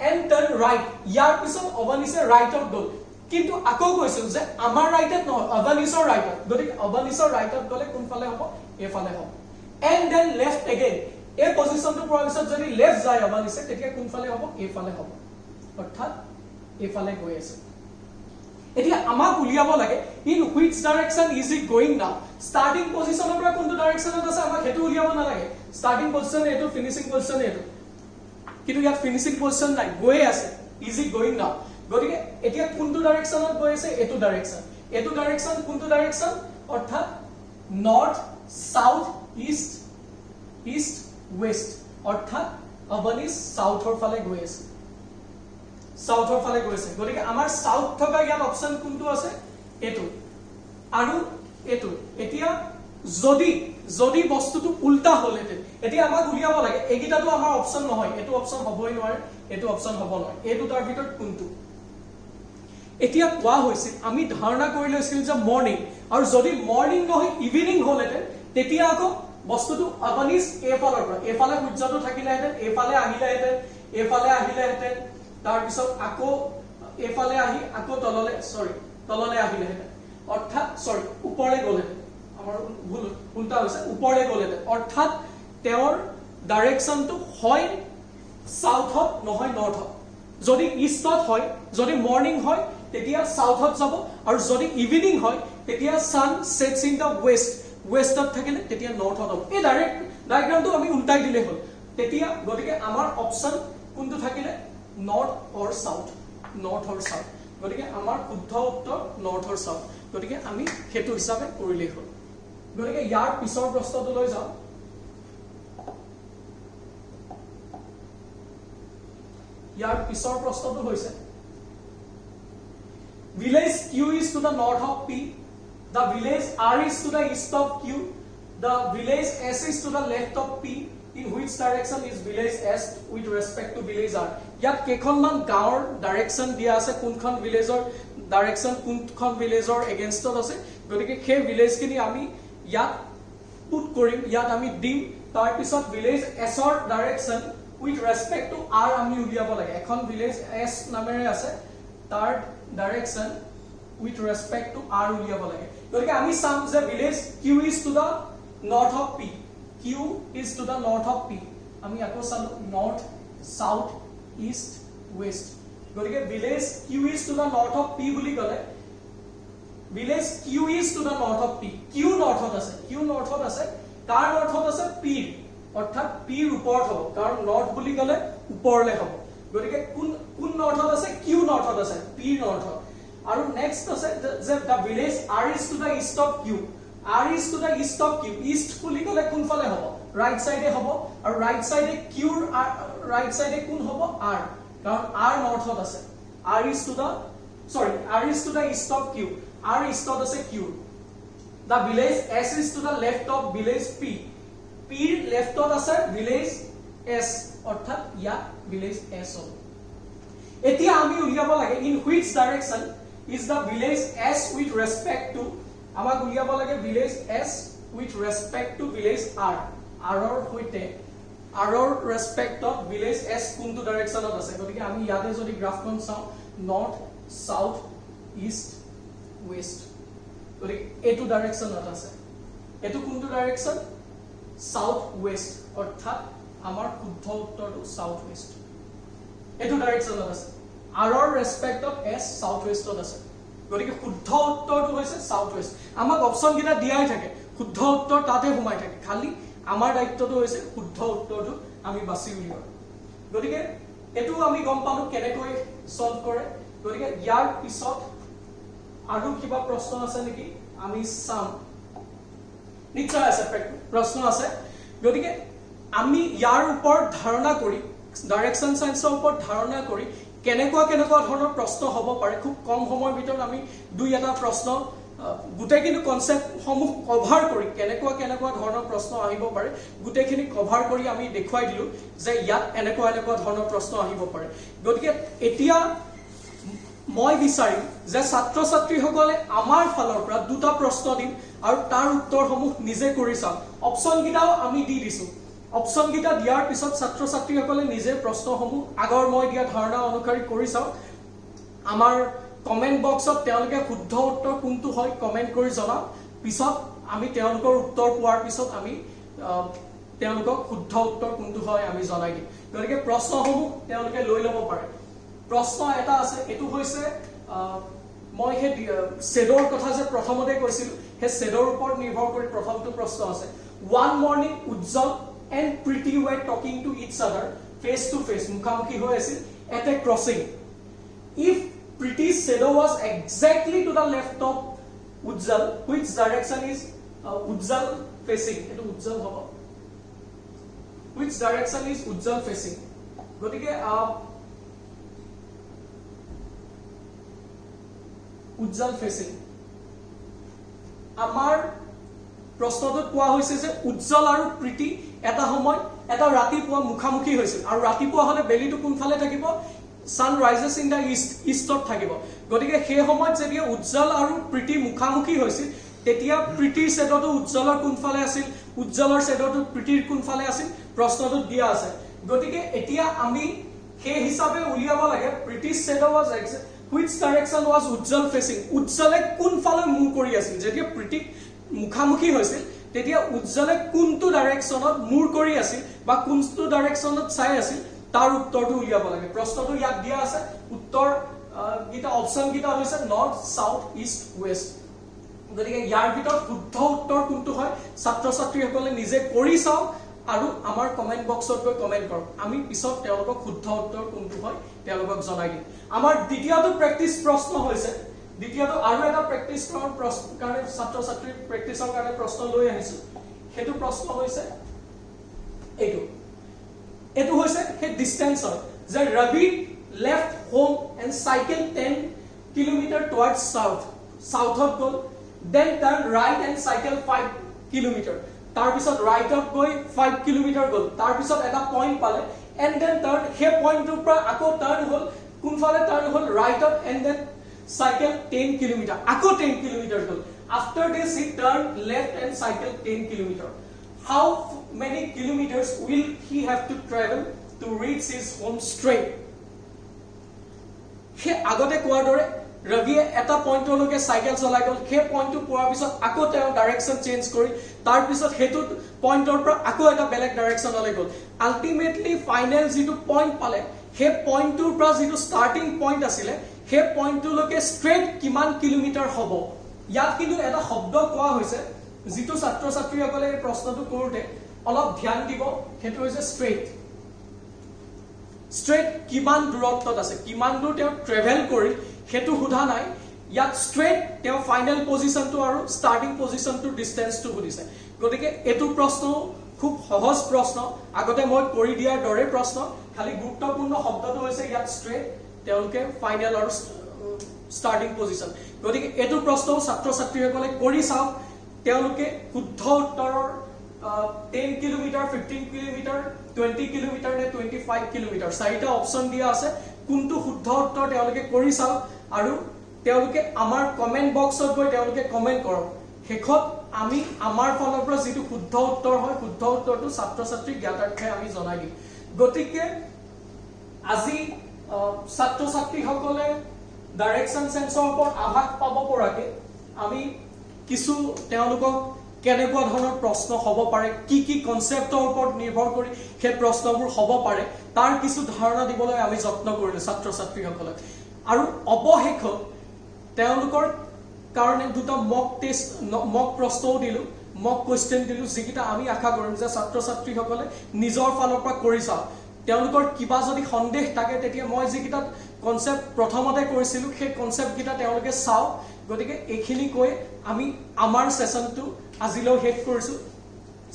and turn right ইয়াৰ পিছত অবনিছে ৰাইটত গ'ল কিন্তু আকৌ কৈছিল যে আমাৰ ৰাইটত নহয় অবনিছৰ ৰাইটত গতিকে অবনিছৰ ৰাইটত গলে কোন ফালে হ'ব এফালে হ'ব and then left again এই পজিশনটো পোৱাৰ পিছত যদি লেফট যায় অবনিছে তেতিয়া কোন ফালে হ'ব এফালে হ'ব অৰ্থাৎ এফালে গৈ আছে এতিয়া আমাক উলিয়াব লাগে in which direction is it going now starting positionৰ পৰা কোনটো ডাইৰেকশনত আছে আমাক হেতু উলিয়াব নালাগে starting position এটো finishing position এটো কিন্তু ইয়াত finishing position নাই গৈ আছে is it going now গতিকে এতিয়া কোনটো ডাইৰেকশনত গৈ আছে এটো ডাইৰেকশন কোনটো ডাইৰেকশন অৰ্থাৎ নৰ্থ সাউথ ইষ্ট ওয়েস্ট অৰ্থাৎ অবনিছ সাউথৰ ফালে গৈ আছে গতিকে আমাৰ সাউথ থকা ইয়াত অপচন কোনটো আছে এটো আৰু এটো এতিয়া যদি বস্তুটো উল্টা হলেতে এতিয়া আমাক উলিয়াব লাগে এগিটাটো আমাৰ অপচন নহয় এটো অপচন হ'বই নোৱাৰে এটো অপচন হ'ব নোৱাৰে এটো তাৰ ভিতৰত কোনটো এতিয়া কোৱা হৈছিল আমি ধাৰণা কৰি লৈছিল যে মৰ্নিং আৰু যদি মৰ্নিং নহয় ইভিনিং হলেতে তেতিয়া আকৌ বস্তুটো অবনিছ এফালৰ পৰা এফালে সূৰ্যটো থাকিলেহেঁতেন এফালে আহিলেহেঁতেন তাৰ পিছত আকৌ এফালে আহি আকৌ তললে আহিলেহেঁতেন অৰ্থাৎ ওপৰলে গ'লেহেঁতেন আমাৰ ভুল উল্টা হৈছে ওপৰলে গ'লেহেঁতেন অৰ্থাৎ তেওঁৰ ডাইৰেকশনটো হয় সাউথত নহয় নৰ্থত যদি ইষ্টত হয় যদি মৰ্নিং হয় তেতিয়া সাউথত যাব আৰু যদি ইভিনিং হয় তেতিয়া সান সেটস ইন দা ওয়েষ্টত থাকিলে তেতিয়া নৰ্থত হ'ব এই ডায়াগ্ৰামটো আমি উল্টাই দিলে হ'ল তেতিয়া গতিকে আমাৰ অপচন কোনটো থাকিলে নৰ্থ অৰ সাউথ গতিকে আমাৰ শুদ্ধ উত্তৰ নৰ্থ অৰ সাউথ গতিকে আমি হেতু হিচাপে কৰিলেই হ'ল গতিকে ইয়াৰ পিছৰ প্ৰশ্নটো লৈ যাওঁ ইয়াৰ পিছৰ প্ৰশ্নটো হৈছে village Q is to the north of P the village R is to the east of Q the village S is to the left of P in which direction is village S with respect to village R ইয়াত কেখনমান গাঁৱৰ ডাইৰেকশন দিয়া আছে কোনখন ভিলেজৰ ডাইৰেকশন কোনখন ভিলেজৰ এগেইনষ্টত আছে গতিকে সেই ভিলেজখিনি আমি ইয়াত পুট কৰিম ইয়াত আমি দিম তাৰ পিছত ভিলেজ S ৰ direction with respect to R আমি উলিয়াব লাগে এখন ভিলেজ S নামেৰে আছে তাৰ direction with respect to r উলিয়াব লাগে গতিকে আমি চাম যে village q is to the north of p q is to the north of p আমি আকৌ চালো north south east west গতিকে village q is to the north of p বুলি কলে village q is to the north of p q নৰ্থত আছে কাৰ নৰ্থত আছে p অৰ্থাৎ p ৰ ওপৰত হ'ব কাৰণ নৰ্থ বুলি কলে ওপৰলে হ'ব গতিকে কোন নৰ্থত আছে q নৰ্থত আছে p নৰ্থত আৰু নেক্সট আছে যে the village r is to the east of q r is to the east of q east বুলি কলে কোন ফালে হ'ব ৰাইট সাইডে হ'ব আৰু ৰাইট সাইডে q ৰাইট সাইডে কোন হ'ব r কাৰণ r নৰ্থত আছে r is to the east of q r eastত আছে q the village s is to the left of village p p leftত আছে village s অৰ্থাৎ ইয়া village s হ'ব এতিয়া আমি উলিয়াব লাগে in which direction is the village s with respect to আমাক উলিয়াব লাগে village s with respect to village r r ৰ হৈতে r ৰ ৰেসপেক্টত village s কোনটো ডাইৰেকশনত আছে গতিকে আমি ইয়াতে যদি গ্ৰাফখন চাও নৰ্থ সাউথ ইষ্ট ওয়েস্ট গতিকে এটো ডাইৰেকশনত আছে এটো কোনটো ডাইৰেকশন সাউথ ওয়েস্ট অৰ্থাৎ আমাৰ শুদ্ধ উত্তৰটো সাউথ ওয়েস্ট এটো ডাইৰেকশনত আছে r ৰ ৰেসপেক্টত s সাউথ ওয়েস্টত আছে গতিকে শুদ্ধ উত্তৰটো হৈছে সাউথ ওয়েস্ট আমাক অপচন কিটা দিয়াই থাকে শুদ্ধ উত্তৰ তাতে ঘুমাই থাকে খালি আমাৰ দায়িত্বটো হৈছে শুদ্ধ উত্তৰটো আমি বাছি উলিওৱা গতিকে এটো আমি গম পালো কেনেকৈ সলভ কৰে গতিকে ইয়াৰ পিছত আৰু কিবা প্ৰশ্ন আছে নেকি আমি চাম নিশ্চয় আছে প্ৰশ্ন আছে গতিকে আমি ইয়াৰ ওপৰত ধাৰণা কৰি ডাইৰেকশন সায়েন্সৰ ওপৰত ধাৰণা কৰি কেনেকুৱা ধৰণৰ প্ৰশ্ন হ'ব পাৰে খুব কম সময়ৰ ভিতৰত আমি দুই এটা প্ৰশ্ন গুটেখিনি কনসেপ্ট সমূহ কভাৰ কৰি কেনেকুৱা ধৰণৰ প্ৰশ্ন আহিব পাৰে গুটেখিনি কভাৰ কৰি আমি দেখুৱাই দিলো যে ইয়াত এনেকুৱা ধৰণৰ প্ৰশ্ন আহিব পাৰে গতিকে এতিয়া মই বিচাৰিম যে ছাত্ৰ ছাত্ৰীসকলে আমাৰ ফালৰ পৰা দুটা প্ৰশ্ন দিম আৰু তাৰ উত্তৰসমূহ নিজে কৰি চাওক অপচন কিটাও আমি দি দিছো অপচন কিটা দিয়াৰ পিছত ছাত্ৰ ছাত্ৰীসকলে নিজে প্ৰশ্নসমূহ আগৰ মই দিয়া ধাৰণা অনুসৰি কৰি চাওক আমাৰ কমেন্ট বক্সত তেওঁলোকে শুদ্ধ উত্তৰ কোনটো হয় কমেন্ট কৰি জনাওক পিছত আমি তেওঁলোকৰ উত্তৰ পোৱাৰ পিছত আমি তেওঁলোকক শুদ্ধ উত্তৰ কোনটো হয় আমি জনাই দিম গতিকে প্ৰশ্নসমূহ তেওঁলোকে লৈ ল'ব পাৰে প্ৰশ্ন এটা আছে এটো হৈছে মই হে সেডৰ কথা যে প্ৰথমতে কৈছিল হে সেডৰ ওপৰত নিৰ্ভৰ কৰি প্ৰথমটো প্ৰশ্ন আছে one morning Ujjwal and Preeti were talking to each other face to face মুখামুখি হৈ আছিল at a crossing if Preeti's shadow was exactly to the left of Ujjal which direction is Ujjal facing eto Ujjal hobo which direction is Ujjal facing gotike Ujjal facing আমাৰ প্ৰশ্নটোত কোৱা হৈছে যে উজ্জ্বল আৰু প্ৰীতি এটা সময় এটা ৰাতিপুৱা মুখামুখি হৈছিল আৰু ৰাতিপুৱা হলে বেলিটো কোনফালে থাকিব sun rises in the eastত থাকিব গতিকে সেই সময়ত যেতিয়া উজ্জ্বল আৰু প্ৰীতি মুখামুখি হৈছিল তেতিয়া প্ৰীতিৰ ছেডটো উজ্জ্বলৰ কোনফালে আছিল উজ্জ্বলৰ ছেডটো প্ৰীতিৰ কোনফালে আছিল প্ৰশ্নটোত দিয়া আছে গতিকে এতিয়া আমি সেই হিচাপে উলিয়াব লাগে প্ৰীতিৰ said was which direction was Ujjwal facing উজ্জ্বলে কোনফালে মুখ কৰি আছিল যেতিয়া প্ৰীতি মুখামুখি হৈছিল তেতিয়া উজ্জ্বলে কোনটো ডাইৰেকশনত মুখ কৰি আছিল বা কোনটো ডাইৰেকশনত চাই আছিল তাৰ উত্তৰটো উলিয়াব লাগে প্ৰশ্নটো ইয়াত দিয়া আছে উত্তৰ গিটা অপচন গিটা হৈছে নৰ্থ সাউথ ইষ্ট ওয়েস্ট গতিকে ইয়াৰ ভিতৰত শুদ্ধ উত্তৰ কোনটো হয় ছাত্ৰ ছাত্ৰীসকলে নিজে কৰি চাও আৰু আমাৰ কমেন্ট বক্সত গৈ কমেন্ট কৰক আমি পিছত তেওঁলোকক শুদ্ধ উত্তৰ কোনটো হয় তেওঁলোকক জনাই দিম আমাৰ দ্বিতীয়টো প্ৰেক্টিস প্ৰশ্ন হৈছে দ্বিতীয়টো আৰু এটা প্ৰেক্টিস কাৰণে ছাত্ৰ ছাত্ৰীৰ প্ৰেক্টিসৰ কাৰণে প্ৰশ্ন লৈ আহিছো হেতু প্ৰশ্ন হৈছে এটো হৈছে হে ডিসটেন্সৰ যে Ravi left home and cycle 10 kilometer towards southত goal then turn right and cycle 5 kilometer তাৰ পিছত ৰাইটত গৈ 5 কিলোমিটাৰ গল তাৰ পিছত এটা পইণ্ট পালে and then turn হে পইণ্টৰ পৰা আকৌ টাৰ্ন হল কোনফালে টাৰ্ন হল ৰাইটত and then cycle 10 kilometer আকৌ 10 kilometer goal after this he turned left and cycle 10 kilometer how many kilometers will he have to travel to reach his home straight he agote koar dore ৰবিয়ে এটা পইণ্টলৈকে চাইকেল চলাই গ'ল, সেই পইণ্টটো পোৱাৰ পিছত আকৌ তেওঁ ডাইৰেকশ্যন চেঞ্জ কৰি তাৰপিছত সেইটো পইণ্টৰ পৰা আকৌ এটা বেলেগ ডাইৰেকশ্যনলৈ গ'ল। আল্টিমেটলি ফাইনেল যিটো পইণ্ট পালে, সেই পইণ্টটোৰ পৰা যিটো ষ্টাৰ্টিং পইণ্ট আছিলে, সেই পইণ্টটোলৈকে ষ্ট্ৰেইট কিমান কিলোমিটাৰ হ'ব। ইয়াত কিন্তু এটা শব্দ কোৱা হৈছে, যিটো ছাত্ৰ ছাত্ৰীসকলে এই প্ৰশ্নটো কৰোঁতে অলপ ধ্যান দিব, সেইটো হৈছে ষ্ট্ৰেইট। ষ্ট্ৰেইট কিমান দূৰত্বত আছে, কিমান দূৰ তেওঁ ট্ৰেভেল কৰি, সেইটো সোধা নাই। ইয়াত ষ্ট্ৰেইট তেওঁ ফাইনেল পজিশ্যনটো আৰু ষ্টাৰ্টিং পজিশ্যনটোৰ ডিষ্টেঞ্চটো সুধিছে। গতিকে এইটো প্ৰশ্ন খুব সহজ প্ৰশ্ন, আগতে মই কৰি দিয়াৰ দৰে প্ৰশ্ন, খালি গুৰুত্বপূৰ্ণ শব্দটো হৈছে ইয়াত ষ্ট্ৰেইট, তেওঁলোকে ফাইনেল আৰু ষ্টাৰ্টিং পজিশ্যন। গতিকে এইটো প্ৰশ্নও ছাত্ৰ ছাত্ৰীসকলে কৰি চাওক, তেওঁলোকে শুদ্ধ উত্তৰৰ 10 কিলোমিটাৰ, 15 কিলোমিটাৰ, 20 কিলোমিটাৰ নে 25 কিলোমিটাৰ, চাৰিটা অপশ্যন দিয়া আছে। কোনটো শুদ্ধ উত্তৰ তেওঁলোকে কৰি চাওক আৰু তেওঁলোকে আমাৰ কমেণ্ট বক্সত গৈ তেওঁলোকে কমেণ্ট কৰক। শেষত আমি আমাৰ ফালৰ পৰা যিটো শুদ্ধ উত্তৰ হয়, শুদ্ধ উত্তৰটো ছাত্ৰ ছাত্ৰীক জ্ঞাতাৰ্থে আমি জনাই দিম। গতিকে আজি ছাত্ৰ ছাত্ৰীসকলে ডাইৰেকশ্যন চেঞ্চৰ ওপৰত আভাস পাব পৰাকে আমি কিছু তেওঁলোকক কেনেকুৱা ধৰণৰ প্ৰশ্ন হ'ব পাৰে, কি কি কনচেপ্টৰ ওপৰত নিৰ্ভৰ কৰি সেই প্ৰশ্নবোৰ হ'ব পাৰে, তাৰ কিছু ধাৰণা দিবলৈ আমি যত্ন কৰিলোঁ ছাত্ৰ ছাত্ৰীসকলক। আৰু অৱশেষত তেওঁলোকৰ কাৰণে দুটা মক প্ৰশ্নও দিলোঁ, মক কুৱেশ্যন দিলোঁ, যিকেইটা আমি আশা কৰিম যে ছাত্ৰ ছাত্ৰীসকলে নিজৰ ফালৰ পৰা কৰি চাওক। তেওঁলোকৰ কিবা যদি সন্দেহ থাকে, তেতিয়া মই যিকেইটা কনচেপ্ট প্ৰথমতে কৰিছিলোঁ, সেই কনচেপ্টকেইটা তেওঁলোকে চাওক। গতিকে এইখিনি কৈ আমি আমাৰ ছেশ্যনটো আজিলৈ শেষ কৰিছোঁ।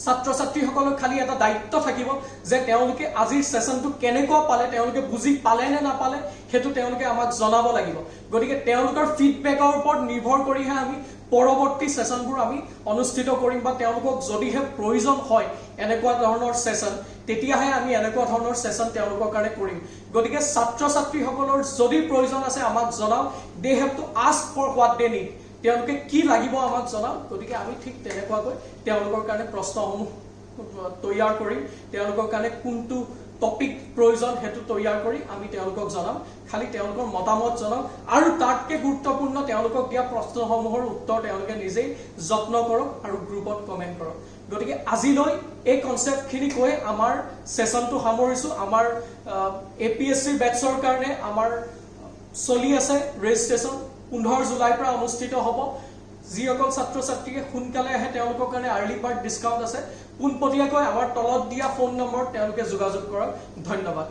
ছাত্ৰ ছাত্ৰীসকলক খালি এটা দায়িত্ব থাকিব যে তেওঁলোকে আজিৰ ছেশ্যনটো কেনেকুৱা পালে, তেওঁলোকে বুজি পালে নে নাপালে, সেইটো তেওঁলোকে আমাক জনাব লাগিব। গতিকে তেওঁলোকৰ ফিডবেকৰ ওপৰত নিৰ্ভৰ কৰিহে আমি পৰৱৰ্তী ছেশ্যনবোৰ আমি অনুষ্ঠিত কৰিম, বা তেওঁলোকক যদিহে প্ৰয়োজন হয় এনেকুৱা ধৰণৰ ছেশ্যন, তেতিয়াহে আমি এনেকুৱা ধৰণৰ ছেশ্যন তেওঁলোকৰ কাৰণে কৰিম। গতিকে ছাত্ৰ ছাত্ৰীসকলৰ যদি প্ৰয়োজন আছে আমাক জনাওক, they have to ask for what they need, তেওঁলোকে কি লাগিব আমাক জনাওক। গতিকে আমি ঠিক তেনেকুৱাকৈ তেওঁলোকৰ কাৰণে প্ৰশ্নসমূহ তৈয়াৰ কৰিম, তেওঁলোকৰ কাৰণে কোনটো টপিক প্ৰয়োজন সেইটো তৈয়াৰ কৰি আমি তেওঁলোকক জনাম। খালি তেওঁলোকৰ মতামত জনাওক, আৰু তাতকৈ গুৰুত্বপূৰ্ণ তেওঁলোকক দিয়া প্ৰশ্নসমূহৰ উত্তৰ তেওঁলোকে নিজেই যত্ন কৰক আৰু গ্ৰুপত কমেণ্ট কৰক। গতিকে আজিলৈ এই কনচেপ্টখিনি কৈ আমাৰ ছেশ্যনটো সামৰিছোঁ। আমাৰ APSC বেটছৰ কাৰণে আমাৰ চলি আছে ৰেজিষ্ট্ৰেশ্যন, 15 জুলাইৰ পৰা অনুষ্ঠিত হ'ব। যিসকল ছাত্ৰ ছাত্ৰীয়ে সোনকালে আহে তেওঁলোকৰ কাৰণে আৰ্লি বাৰ্ড ডিছকাউণ্ট আছে। পোনপটীয়াকৈ আমাৰ তলত দিয়া ফোন নম্বৰত তেওঁলোকে যোগাযোগ কৰক। ধন্যবাদ।